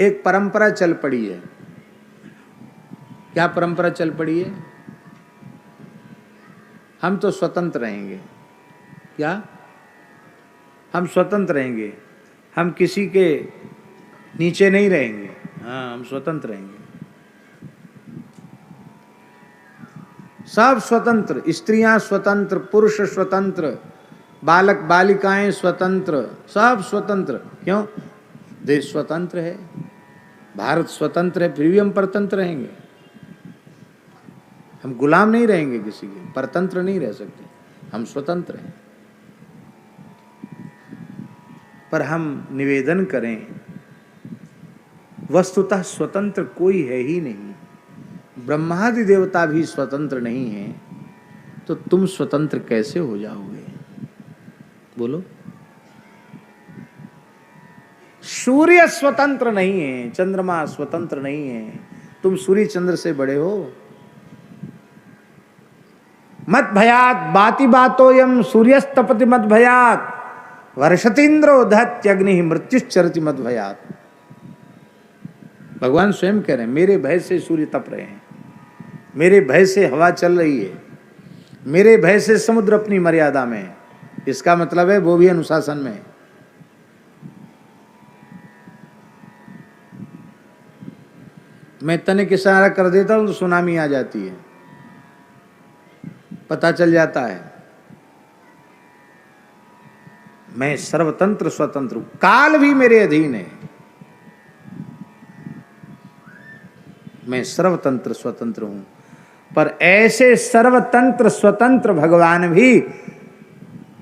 एक परंपरा चल पड़ी है। क्या परंपरा चल पड़ी है? हम तो स्वतंत्र रहेंगे। क्या? हम स्वतंत्र रहेंगे, हम किसी के नीचे नहीं रहेंगे। हाँ, हम स्वतंत्र रहेंगे, सब स्वतंत्र, स्त्रियां स्वतंत्र, पुरुष स्वतंत्र, बालक बालिकाएं स्वतंत्र, सब स्वतंत्र। क्यों? देश स्वतंत्र है, भारत स्वतंत्र है, फिर भी हम परतंत्र रहेंगे। हम गुलाम नहीं रहेंगे किसी के, परतंत्र नहीं रह सकते, हम स्वतंत्र हैं। पर हम निवेदन करें, वस्तुतः स्वतंत्र कोई है ही नहीं। ब्रह्मादि देवता भी स्वतंत्र नहीं है, तो तुम स्वतंत्र कैसे हो जाओगे? बोलो। सूर्य स्वतंत्र नहीं है, चंद्रमा स्वतंत्र नहीं है। तुम सूर्य चंद्र से बड़े हो। मत भयात बाति बातोयम सूर्यस्तपति मत भयात वर्षतीन्द्रो दहत्यग्नि मृत्युश्चरति मत भयात। भगवान स्वयं कह रहे हैं, मेरे भय से सूर्य तप रहे हैं, मेरे भय से हवा चल रही है, मेरे भय से समुद्र अपनी मर्यादा में है। इसका मतलब है वो भी अनुशासन में है। मैं तनिक इशारा कर देता हूं तो सुनामी आ जाती है, पता चल जाता है। मैं सर्वतंत्र स्वतंत्र हूं, काल भी मेरे अधीन है। मैं सर्वतंत्र स्वतंत्र हूं। पर ऐसे सर्वतंत्र स्वतंत्र भगवान भी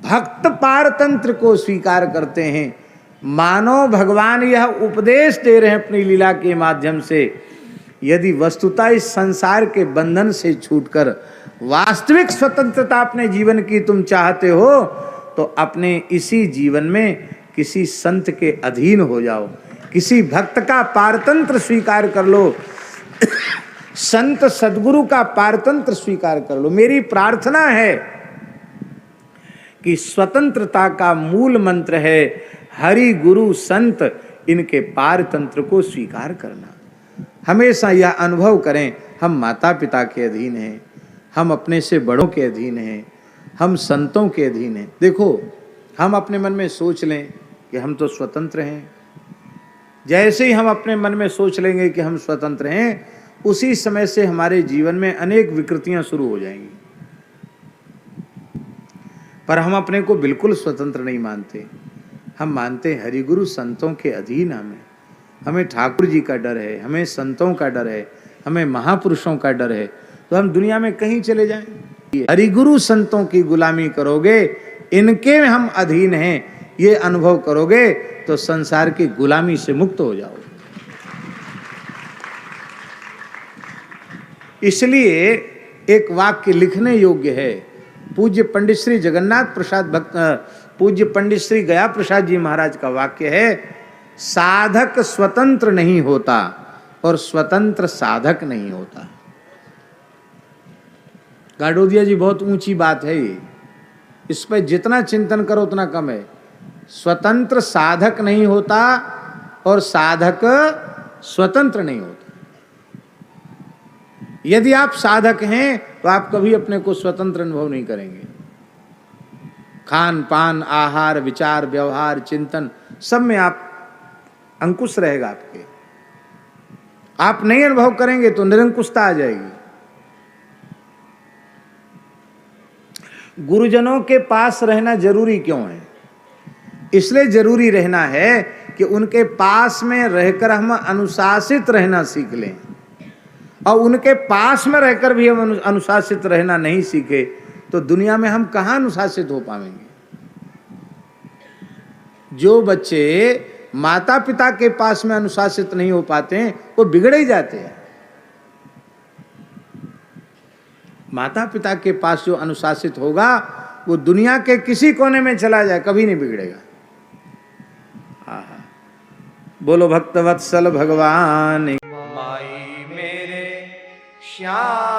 भक्त पारतंत्र को स्वीकार करते हैं। मानो भगवान यह उपदेश दे रहे हैं अपनी लीला के माध्यम से, यदि वस्तुतः इस संसार के बंधन से छूटकर वास्तविक स्वतंत्रता अपने जीवन की तुम चाहते हो, तो अपने इसी जीवन में किसी संत के अधीन हो जाओ, किसी भक्त का पारतंत्र स्वीकार कर लो, संत सद्गुरु का पारतंत्र स्वीकार कर लो। मेरी प्रार्थना है कि स्वतंत्रता का मूल मंत्र है हरि गुरु संत, इनके पारतंत्र को स्वीकार करना। हमेशा यह अनुभव करें, हम माता पिता के अधीन हैं, हम अपने से बड़ों के अधीन हैं, हम संतों के अधीन हैं। देखो, हम अपने मन में सोच लें कि हम तो स्वतंत्र हैं। जैसे ही हम अपने मन में सोच लेंगे कि हम स्वतंत्र हैं, उसी समय से हमारे जीवन में अनेक विकृतियां शुरू हो जाएंगी। पर हम अपने को बिल्कुल स्वतंत्र नहीं मानते। हम मानते हैं हरिगुरु संतों के अधीन हमें ठाकुर जी का डर है, हमें संतों का डर है, हमें महापुरुषों का डर है, तो हम दुनिया में कहीं चले जाएं। हरिगुरु संतों की गुलामी करोगे, इनके हम अधीन हैं, ये अनुभव करोगे, तो संसार की गुलामी से मुक्त हो जाओगे। इसलिए एक वाक्य लिखने योग्य है। पूज्य पंडित श्री जगन्नाथ प्रसाद भक्त, पूज्य पंडित श्री गया प्रसाद जी महाराज का वाक्य है, साधक स्वतंत्र नहीं होता और स्वतंत्र साधक नहीं होता। गाडोदिया जी, बहुत ऊंची बात है ये, इस पर जितना चिंतन करो उतना कम है। स्वतंत्र साधक नहीं होता और साधक स्वतंत्र नहीं होता। यदि आप साधक हैं तो आप कभी अपने को स्वतंत्र अनुभव नहीं करेंगे। खान पान, आहार, विचार, व्यवहार, चिंतन, सब में आप अंकुश रहेगा आपके। आप नहीं अनुभव करेंगे तो निरंकुशता आ जाएगी। गुरुजनों के पास रहना जरूरी क्यों है? इसलिए जरूरी रहना है कि उनके पास में रहकर हम अनुशासित रहना सीख लें, और उनके पास में रहकर भी हम अनुशासित रहना नहीं सीखे तो दुनिया में हम कहाँ अनुशासित हो पाएंगे। जो बच्चे माता पिता के पास में अनुशासित नहीं हो पाते हैं, वो बिगड़ ही जाते हैं। माता पिता के पास जो अनुशासित होगा, वो दुनिया के किसी कोने में चला जाए, कभी नहीं बिगड़ेगा। बोलो भक्तवत्सल भगवान। माई मेरे श्याम